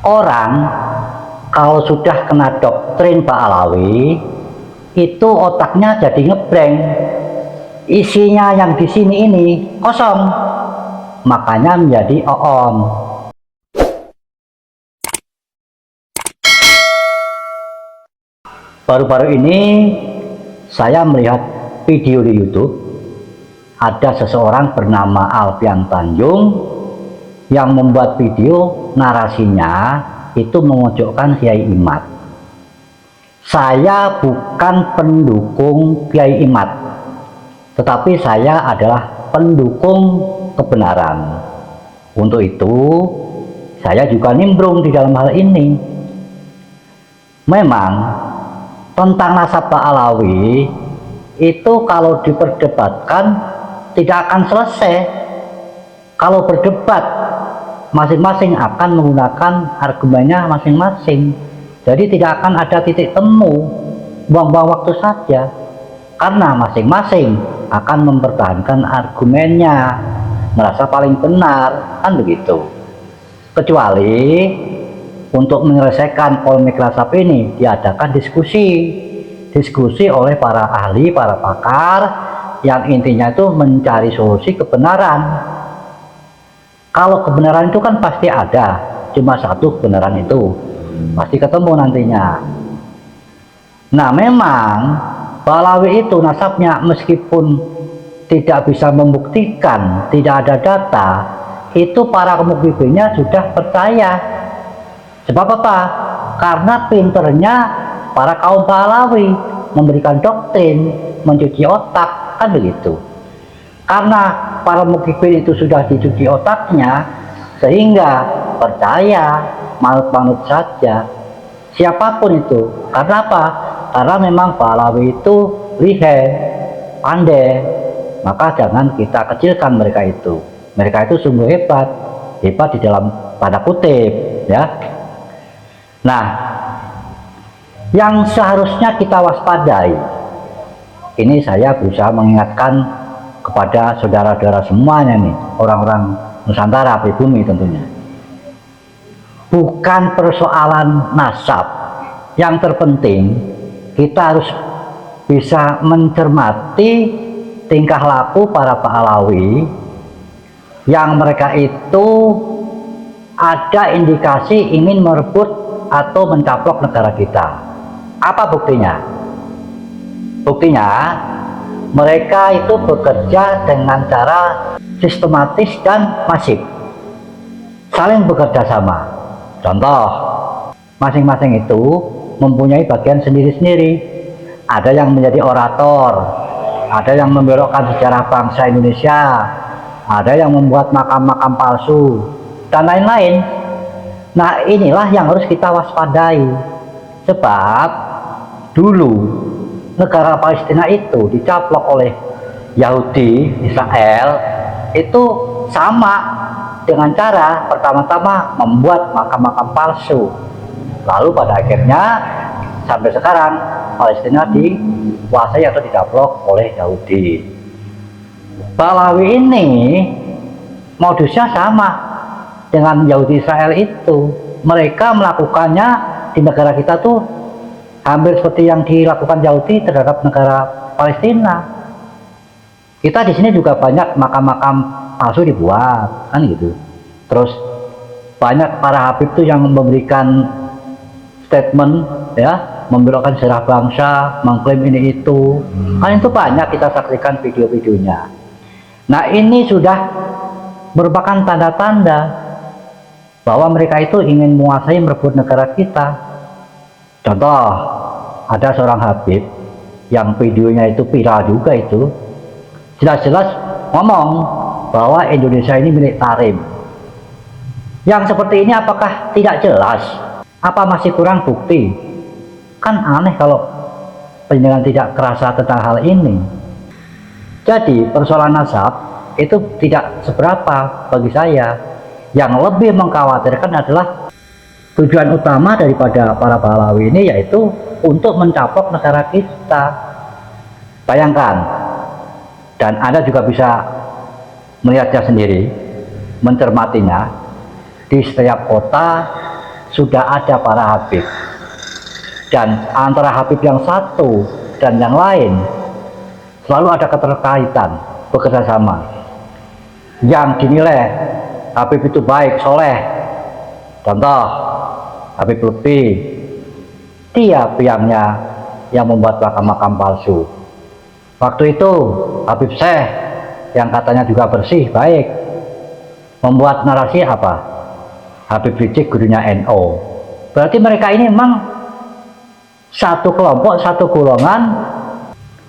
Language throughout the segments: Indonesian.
Orang kalau sudah kena doktrin Pak Alawi, itu otaknya jadi ngeblank. Isinya yang di sini ini kosong, makanya menjadi oon. Baru-baru ini saya melihat video di YouTube, ada seseorang bernama Alfian Tanjung yang membuat video narasinya itu memojokkan Kiai Imad. Saya bukan pendukung Kiai Imad, tetapi saya adalah pendukung kebenaran. Untuk itu saya juga nimbrung di dalam hal ini. Memang tentang nasab Pak Alawi itu kalau diperdebatkan tidak akan selesai. Kalau berdebat, masing-masing akan menggunakan argumennya masing-masing. Jadi tidak akan ada titik temu, buang-buang waktu saja, karena masing-masing akan mempertahankan argumennya, merasa paling benar, kan begitu. Kecuali untuk menyelesaikan polemik nasab ini diadakan diskusi oleh para ahli, para pakar, yang intinya itu mencari solusi kebenaran. Kalau kebenaran itu kan pasti ada, cuma satu kebenaran itu pasti ketemu nantinya. Nah, memang Pak Alawi itu nasabnya meskipun tidak bisa membuktikan, tidak ada data, itu para pemuktinya sudah percaya. Sebab apa? Karena pinternya para kaum Pak Alawi memberikan doktrin, mencuci otak, kan begitu. Karena para mukibin itu sudah dicuci otaknya, sehingga percaya, manut-manut saja siapapun itu. Karena apa? Karena memang Pak Alawi itu lihai, pandai. Maka jangan kita kecilkan mereka itu. Mereka itu sungguh hebat, hebat di dalam tanda kutip, ya. Nah, yang seharusnya kita waspadai, ini saya berusaha mengingatkan kepada saudara-saudara semuanya nih, orang-orang Nusantara, pribumi tentunya. Bukan persoalan nasab. Yang terpenting kita harus bisa mencermati tingkah laku para Pak Alawi yang mereka itu ada indikasi ingin merebut atau mencaplok negara kita. Apa buktinya? Buktinya mereka itu bekerja dengan cara sistematis dan masif, saling bekerja sama. Contoh, masing-masing itu mempunyai bagian sendiri-sendiri. Ada yang menjadi orator, ada yang membelokkan sejarah bangsa Indonesia, ada yang membuat makam-makam palsu, dan lain-lain. Nah, inilah yang harus kita waspadai. Sebab dulu negara Palestina itu dicaplok oleh Yahudi, Israel, itu sama dengan cara pertama-tama membuat makam-makam palsu. Lalu pada akhirnya sampai sekarang Palestina dikuasai atau dicaplok oleh Yahudi. Pak Alawi ini modusnya sama dengan Yahudi Israel itu. Mereka melakukannya di negara kita tuh hampir seperti yang dilakukan Yahudi terhadap negara Palestina. Kita di sini juga banyak makam-makam palsu dibuat, kan gitu. Terus banyak para habib tuh yang memberikan statement, ya, membelokkan sejarah bangsa, mengklaim ini itu. Kan itu banyak kita saksikan video-videonya. Nah, ini sudah merupakan tanda-tanda bahwa mereka itu ingin menguasai, merebut negara kita. Contoh, ada seorang habib yang videonya itu viral juga, itu jelas-jelas ngomong bahwa Indonesia ini milik Tarim. Yang seperti ini apakah tidak jelas? Apa masih kurang bukti? Kan aneh kalau penjelasan tidak kerasa tentang hal ini. Jadi persoalan nasab itu tidak seberapa bagi saya. Yang lebih mengkhawatirkan adalah tujuan utama daripada para Pak Alawi ini, yaitu untuk mencaplok negara kita. Bayangkan, dan Anda juga bisa melihatnya sendiri, mencermatinya, di setiap kota sudah ada para Habib, dan antara Habib yang satu dan yang lain selalu ada keterkaitan, bekerja sama. Yang dinilai Habib itu baik, soleh, contoh Habib Lutfi, dia biangnya yang membuat makam-makam palsu. Waktu itu Habib Syekh yang katanya juga bersih, baik, membuat narasi apa? Habib Rizik gurunya NO. Berarti mereka ini memang satu kelompok, satu golongan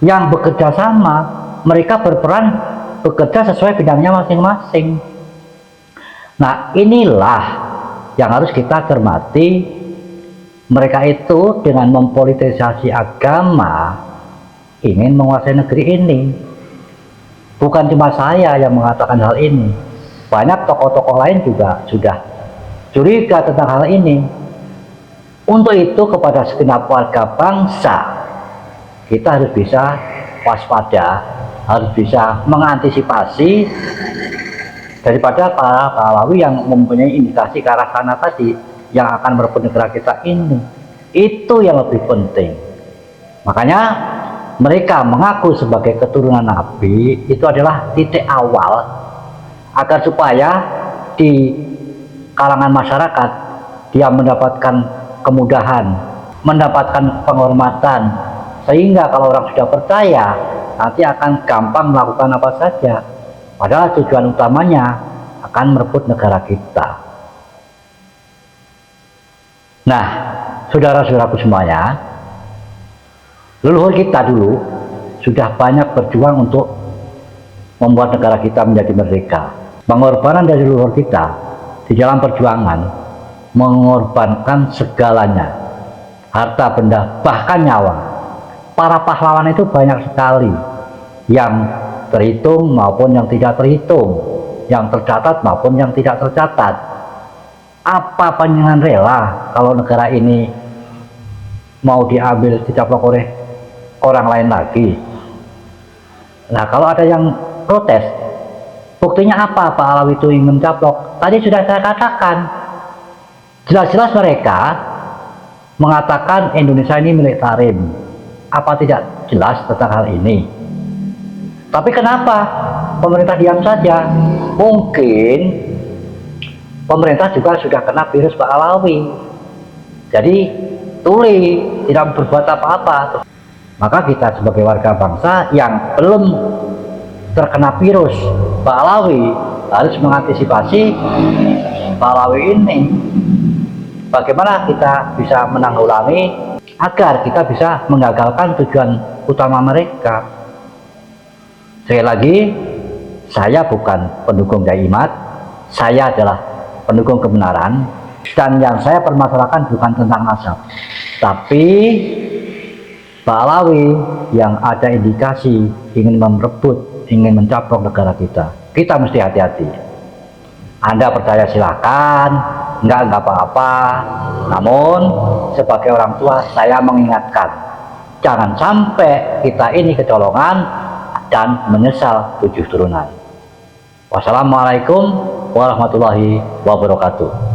yang bekerja sama. Mereka berperan bekerja sesuai bidangnya masing-masing. Nah, inilah yang harus kita cermati. Mereka itu dengan mempolitisasi agama ingin menguasai negeri ini. Bukan cuma saya yang mengatakan hal ini, banyak tokoh-tokoh lain juga sudah curiga tentang hal ini. Untuk itu, kepada segenap warga bangsa, kita harus bisa waspada, harus bisa mengantisipasi daripada para pahlawi yang mempunyai indikasi ke arah sana tadi, yang akan merebut negara kita ini. Itu yang lebih penting. Makanya mereka mengaku sebagai keturunan Nabi, itu adalah titik awal agar supaya di kalangan masyarakat dia mendapatkan kemudahan, mendapatkan penghormatan, sehingga kalau orang sudah percaya nanti akan gampang melakukan apa saja, padahal tujuan utamanya akan merebut negara kita. Nah, saudara-saudaraku semuanya, leluhur kita dulu sudah banyak berjuang untuk membuat negara kita menjadi merdeka. Pengorbanan dari leluhur kita di dalam perjuangan mengorbankan segalanya, harta benda, bahkan nyawa. Para pahlawan itu banyak sekali, yang terhitung maupun yang tidak terhitung, yang tercatat maupun yang tidak tercatat. Apa panjenengan rela kalau negara ini mau diambil, dicaplok oleh orang lain lagi? Nah, kalau ada yang protes, buktinya apa Pak Alawi itu ingin mencaplok? Tadi sudah saya katakan, jelas-jelas mereka mengatakan Indonesia ini milik Tarim. Apa tidak jelas tentang hal ini? Tapi kenapa pemerintah diam saja? Mungkin pemerintah juga sudah kena virus Pak Alawi, jadi tuli, tidak berbuat apa-apa. Maka kita sebagai warga bangsa yang belum terkena virus Pak Alawi harus mengantisipasi Pak Alawi ini. Bagaimana kita bisa menanggulangi agar kita bisa menggagalkan tujuan utama mereka. Sekali lagi, saya bukan pendukung Kyai Imad, saya adalah pendukung kebenaran, dan yang saya permasalahkan bukan tentang nasab, tapi Pak Alawi yang ada indikasi ingin merebut, ingin mencaplok negara kita. Kita mesti hati-hati. Anda percaya silakan, enggak apa-apa. Namun sebagai orang tua saya mengingatkan, jangan sampai kita ini kecolongan dan menyesal 7 turunan. Wassalamualaikum warahmatullahi wabarakatuh.